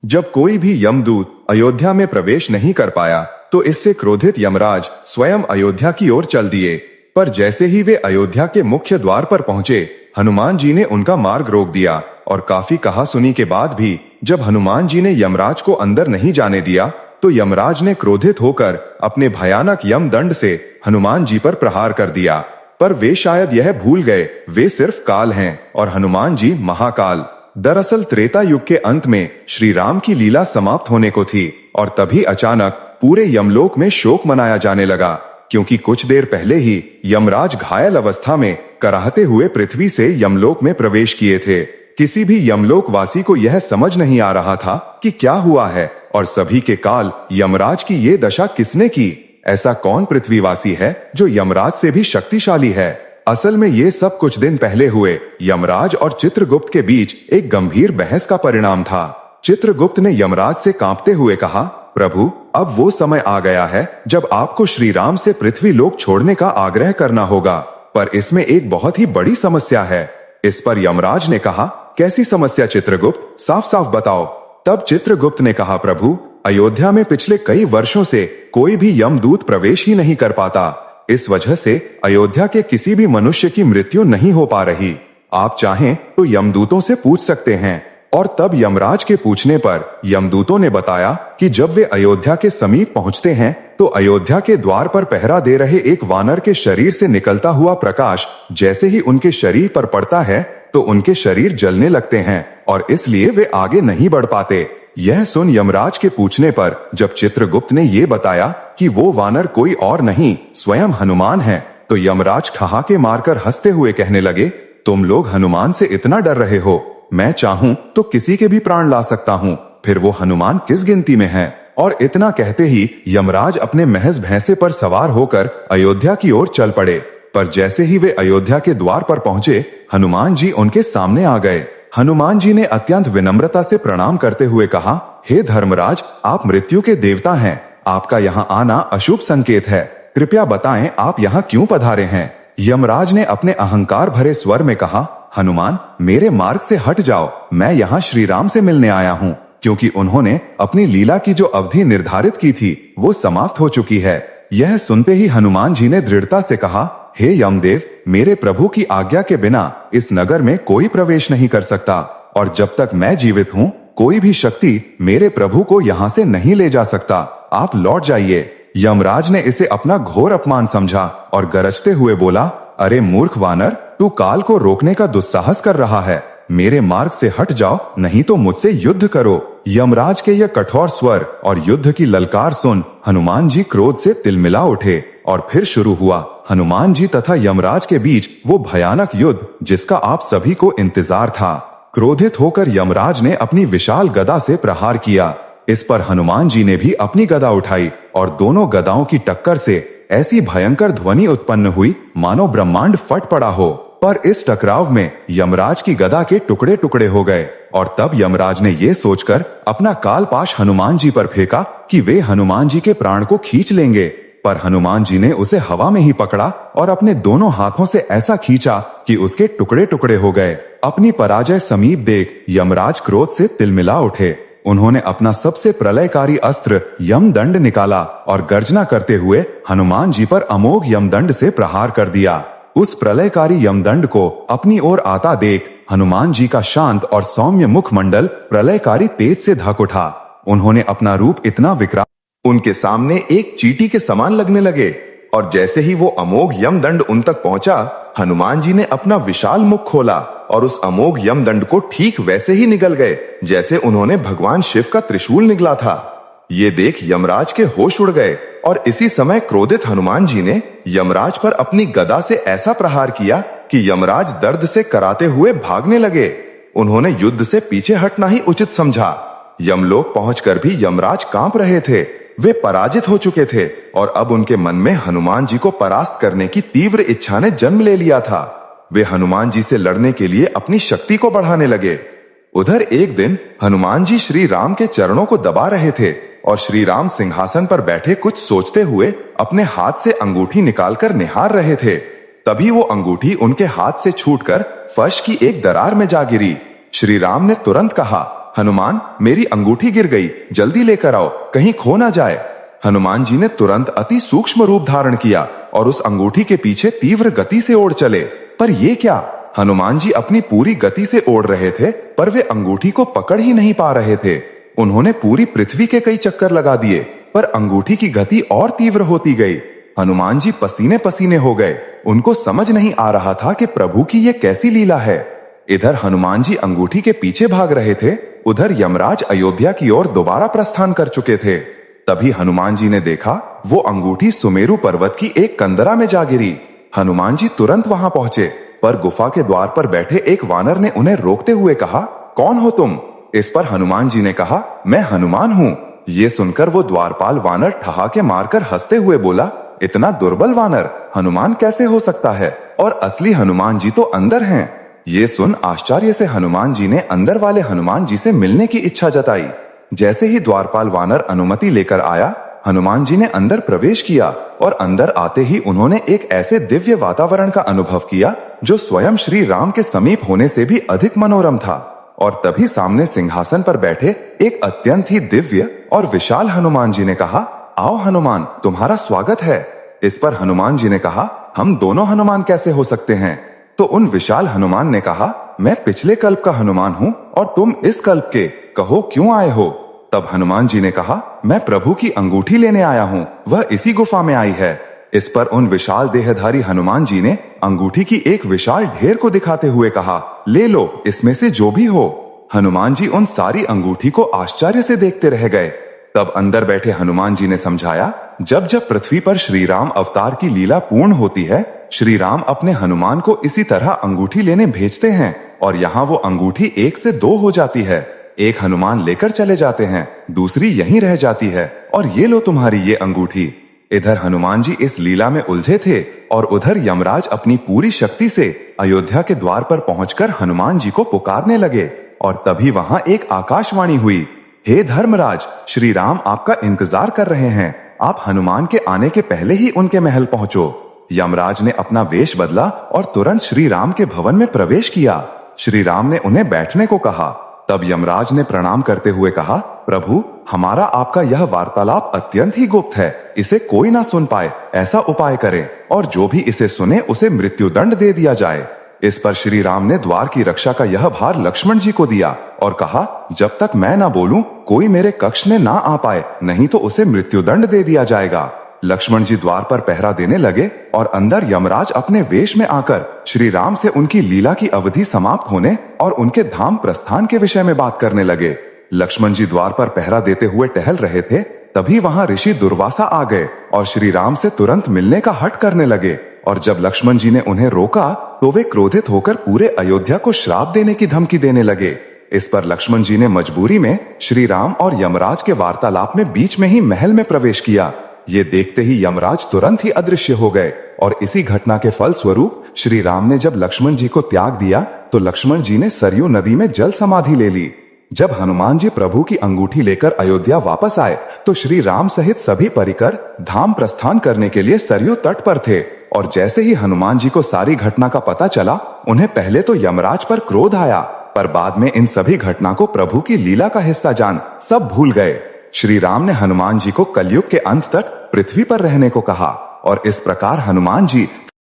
जब कोई भी यमदूत अयोध्या में प्रवेश नहीं कर पाया तो इससे क्रोधित यमराज स्वयं अयोध्या की ओर चल दिए। पर जैसे ही वे अयोध्या के मुख्य द्वार पर पहुंचे, हनुमान जी ने उनका मार्ग रोक दिया और काफी कहा सुनी के बाद भी जब हनुमान जी ने यमराज को अंदर नहीं जाने दिया तो यमराज ने क्रोधित होकर अपने भयानक यम दंड से हनुमान जी पर प्रहार कर दिया। पर वे शायद यह भूल गए वे सिर्फ काल हैं और हनुमान जी महाकाल। दरअसल त्रेता युग के अंत में श्री राम की लीला समाप्त होने को थी और तभी अचानक पूरे यमलोक में शोक मनाया जाने लगा, क्योंकि कुछ देर पहले ही यमराज घायल अवस्था में कराहते हुए पृथ्वी से यमलोक में प्रवेश किए थे। किसी भी यमलोक वासी को यह समझ नहीं आ रहा था कि क्या हुआ है और सभी के काल यमराज की ये दशा किसने की। ऐसा कौन पृथ्वीवासी है जो यमराज से भी शक्तिशाली है। असल में ये सब कुछ दिन पहले हुए यमराज और चित्रगुप्त के बीच एक गंभीर बहस का परिणाम था। चित्रगुप्त ने यमराज से कांपते हुए कहा, प्रभु, अब वो समय आ गया है जब आपको श्री राम से पृथ्वी लोक छोड़ने का आग्रह करना होगा, पर इसमें एक बहुत ही बड़ी समस्या है। इस पर यमराज ने कहा, कैसी समस्या चित्रगुप्त, साफ साफ बताओ। तब चित्रगुप्त ने कहा, प्रभु, अयोध्या में पिछले कई वर्षों से कोई भी यमदूत प्रवेश ही नहीं कर पाता। इस वजह से अयोध्या के किसी भी मनुष्य की मृत्यु नहीं हो पा रही। आप चाहें तो यमदूतों से पूछ सकते हैं। और तब यमराज के पूछने पर यमदूतों ने बताया कि जब वे अयोध्या के समीप पहुंचते हैं तो अयोध्या के द्वार पर पहरा दे रहे एक वानर के शरीर से निकलता हुआ प्रकाश जैसे ही उनके शरीर पर पड़ता है तो उनके शरीर जलने लगते हैं और इसलिए वे आगे नहीं बढ़ पाते। यह सुन यमराज के पूछने पर जब चित्रगुप्त ने ये बताया कि वो वानर कोई और नहीं स्वयं हनुमान है, तो यमराज ठहाके मारकर हंसते हुए कहने लगे, तुम लोग हनुमान से इतना डर रहे हो, मैं चाहूं तो किसी के भी प्राण ला सकता हूं, फिर वो हनुमान किस गिनती में है। और इतना कहते ही यमराज अपने महज भैंसे पर सवार होकर अयोध्या की ओर चल पड़े। पर जैसे ही वे अयोध्या के द्वार पर पहुंचे, हनुमान जी उनके सामने आ गए। हनुमान जी ने अत्यंत विनम्रता से प्रणाम करते हुए कहा, हे धर्मराज, आप मृत्यु के देवता हैं, आपका यहाँ आना अशुभ संकेत है, कृपया बताएं आप यहाँ क्यों पधारे हैं। यमराज ने अपने अहंकार भरे स्वर में कहा, हनुमान, मेरे मार्ग से हट जाओ, मैं यहाँ श्री राम से मिलने आया हूँ, क्योंकि उन्होंने अपनी लीला की जो अवधि निर्धारित की थी वो समाप्त हो चुकी है। यह सुनते ही हनुमान जी ने दृढ़ता से कहा, हे यमदेव, मेरे प्रभु की आज्ञा के बिना इस नगर में कोई प्रवेश नहीं कर सकता और जब तक मैं जीवित हूँ कोई भी शक्ति मेरे प्रभु को यहाँ से नहीं ले जा सकता, आप लौट जाइए। यमराज ने इसे अपना घोर अपमान समझा और गरजते हुए बोला, अरे मूर्ख वानर, तू काल को रोकने का दुस्साहस कर रहा है, मेरे मार्ग से हट जाओ, नहीं तो मुझसे युद्ध करो। यमराज के यह कठोर स्वर और युद्ध की ललकार सुन हनुमान जी क्रोध से तिलमिला उठे और फिर शुरू हुआ हनुमान जी तथा यमराज के बीच वो भयानक युद्ध जिसका आप सभी को इंतजार था। क्रोधित होकर यमराज ने अपनी विशाल गदा से प्रहार किया। इस पर हनुमान जी ने भी अपनी गदा उठाई और दोनों गदाओं की टक्कर से ऐसी भयंकर ध्वनि उत्पन्न हुई मानो ब्रह्मांड फट पड़ा हो। पर इस टकराव में यमराज की गदा के टुकड़े टुकड़े हो गए और तब यमराज ने ये सोचकर अपना कालपाश हनुमान जी पर फेंका कि वे हनुमान जी के प्राण को खींच लेंगे। पर हनुमान जी ने उसे हवा में ही पकड़ा और अपने दोनों हाथों से ऐसा खींचा कि उसके टुकड़े टुकड़े हो गए। अपनी पराजय समीप देख यमराज क्रोध से तिलमिला उठे। उन्होंने अपना सबसे प्रलयकारी अस्त्र यमदंड निकाला और गर्जना करते हुए हनुमान जी पर अमोघ यमदंड से प्रहार कर दिया। उस प्रलयकारी यमदंड को अपनी ओर आता देख हनुमान जी का शांत और सौम्य मुखमंडल प्रलयकारी तेज से धक उठा। उन्होंने अपना रूप इतना विकराल उनके सामने एक चींटी के समान लगने लगे और जैसे ही वो अमोघ यमदंड उन तक पहुंचा, हनुमान जी ने अपना विशाल मुख खोला और उस अमोघ यमदंड को ठीक वैसे ही निगल गए जैसे उन्होंने भगवान शिव का त्रिशूल निगला था। ये देख यमराज के होश उड़ गए और इसी समय क्रोधित हनुमान जी ने यमराज पर अपनी गदा से ऐसा प्रहार किया कि यमराज दर्द से कराते हुए भागने लगे। उन्होंने युद्ध से पीछे हटना ही उचित समझा। यमलोक पहुंचकर भी यमराज कांप रहे थे। वे पराजित हो चुके थे और अब उनके मन में हनुमान जी को परास्त करने की तीव्र इच्छा ने जन्म ले लिया था। वे हनुमान जी से लड़ने के लिए अपनी शक्ति को बढ़ाने लगे। उधर एक दिन हनुमान जी श्री राम के चरणों को दबा रहे थे और श्री राम सिंहासन पर बैठे कुछ सोचते हुए अपने हाथ से अंगूठी निकालकर निहार रहे थे। तभी वो अंगूठी उनके हाथ से छूटकर फर्श की एक दरार में जा गिरी। श्री राम ने तुरंत कहा, हनुमान, मेरी अंगूठी गिर गई, जल्दी लेकर आओ, कहीं खो ना जाए। हनुमान जी ने तुरंत अति सूक्ष्म रूप धारण किया और उस अंगूठी के पीछे तीव्र गति से ओढ़ चले। पर ये क्या? हनुमान जी अपनी पूरी गति से ओढ़ रहे थे, पर वे अंगूठी को पकड़ ही नहीं पा रहे थे। उन्होंने पूरी पृथ्वी के कई चक्कर लगा दिए, पर अंगूठी की गति और तीव्र होती गई। हनुमान जी पसीने पसीने हो गए। उनको समझ नहीं आ रहा था कि प्रभु की ये कैसी लीला है। इधर हनुमान जी अंगूठी के पीछे भाग रहे थे, उधर यमराज अयोध्या की ओर दोबारा प्रस्थान कर चुके थे। तभी हनुमान जी ने देखा वो अंगूठी सुमेरु पर्वत की एक कंदरा में जा गिरी। हनुमान जी तुरंत वहां पहुंचे, पर गुफा के द्वार पर बैठे एक वानर ने उन्हें रोकते हुए कहा, कौन हो तुम? इस पर हनुमान जी ने कहा, मैं हनुमान हूं। ये सुनकर वो द्वारपाल वानर ठहाके मारकर हंसते हुए बोला, इतना दुर्बल वानर हनुमान कैसे हो सकता है? और असली हनुमान जी तो अंदर हैं। ये सुन आश्चर्य से हनुमान जी ने अंदर वाले हनुमान जी से मिलने की इच्छा जताई। जैसे ही द्वारपाल वानर अनुमति लेकर आया, हनुमान जी ने अंदर प्रवेश किया और अंदर आते ही उन्होंने एक ऐसे दिव्य वातावरण का अनुभव किया जो स्वयं श्री राम के समीप होने से भी अधिक मनोरम था। और तभी सामने सिंहासन पर बैठे एक अत्यंत ही दिव्य और विशाल हनुमान जी ने कहा, आओ हनुमान, तुम्हारा स्वागत है। इस पर हनुमान जी ने कहा, हम दोनों हनुमान कैसे हो सकते हैं? तो उन विशाल हनुमान ने कहा, मैं पिछले कल्प का हनुमान हूं और तुम इस कल्प के, कहो क्यों आए हो? तब हनुमान जी ने कहा, मैं प्रभु की अंगूठी लेने आया हूं, वह इसी गुफा में आई है। इस पर उन विशाल देहधारी हनुमान जी ने अंगूठी की एक विशाल ढेर को दिखाते हुए कहा, ले लो, इसमें से जो भी हो। हनुमान जी उन सारी अंगूठी को आश्चर्य से देखते रह गए। तब अंदर बैठे हनुमान जी ने समझाया, जब जब पृथ्वी पर श्री राम अवतार की लीला पूर्ण होती है, श्री राम अपने हनुमान को इसी तरह अंगूठी लेने भेजते हैं और यहाँ वो अंगूठी 1 से 2 हो जाती है। एक हनुमान लेकर चले जाते हैं, दूसरी यहीं रह जाती है, और ये लो तुम्हारी ये अंगूठी। इधर हनुमान जी इस लीला में उलझे थे और उधर यमराज अपनी पूरी शक्ति से अयोध्या के द्वार पर पहुंचकर हनुमान जी को पुकारने लगे। और तभी वहां एक आकाशवाणी हुई, हे धर्मराज, श्री राम आपका इंतजार कर रहे हैं, आप हनुमान के आने के पहले ही उनके महल पहुंचो। यमराज ने अपना वेश बदला और तुरंत श्री राम के भवन में प्रवेश किया। श्री राम ने उन्हें बैठने को कहा। तब यमराज ने प्रणाम करते हुए कहा, प्रभु, हमारा आपका यह वार्तालाप अत्यंत ही गुप्त है, इसे कोई ना सुन पाए, ऐसा उपाय करें, और जो भी इसे सुने उसे मृत्युदंड दे दिया जाए। इस पर श्री राम ने द्वार की रक्षा का यह भार लक्ष्मण जी को दिया और कहा, जब तक मैं ना बोलूं कोई मेरे कक्ष में ना आ पाए, नहीं तो उसे मृत्युदंड दे दिया जाएगा। लक्ष्मण जी द्वार पर पहरा देने लगे और अंदर यमराज अपने वेश में आकर श्री राम से उनकी लीला की अवधि समाप्त होने और उनके धाम प्रस्थान के विषय में बात करने लगे। लक्ष्मण जी द्वार पर पहरा देते हुए टहल रहे थे, तभी वहां ऋषि दुर्वासा आ गए और श्री राम से तुरंत मिलने का हठ करने लगे। और जब लक्ष्मण जी ने उन्हें रोका तो वे क्रोधित होकर पूरे अयोध्या को श्राप देने की धमकी देने लगे। इस पर लक्ष्मण जी ने मजबूरी में श्री राम और यमराज के वार्तालाप में बीच में ही महल में प्रवेश किया। ये देखते ही यमराज तुरंत ही अदृश्य हो गए और इसी घटना के फल स्वरूप श्री राम ने जब लक्ष्मण जी को त्याग दिया तो लक्ष्मण जी ने सरयू नदी में जल समाधि ले ली। जब हनुमान जी प्रभु की अंगूठी लेकर अयोध्या वापस आए तो श्री राम सहित सभी परिकर धाम प्रस्थान करने के लिए सरयू तट पर थे। और जैसे ही हनुमान जी को सारी घटना का पता चला, उन्हें पहले तो यमराज पर क्रोध आया, पर बाद में इन सभी घटना को प्रभु की लीला का हिस्सा जान सब भूल गए। श्री राम ने हनुमान जी को कलयुग के अंत तक पृथ्वी पर रहने को कहा और इस प्रकार हनुमान जी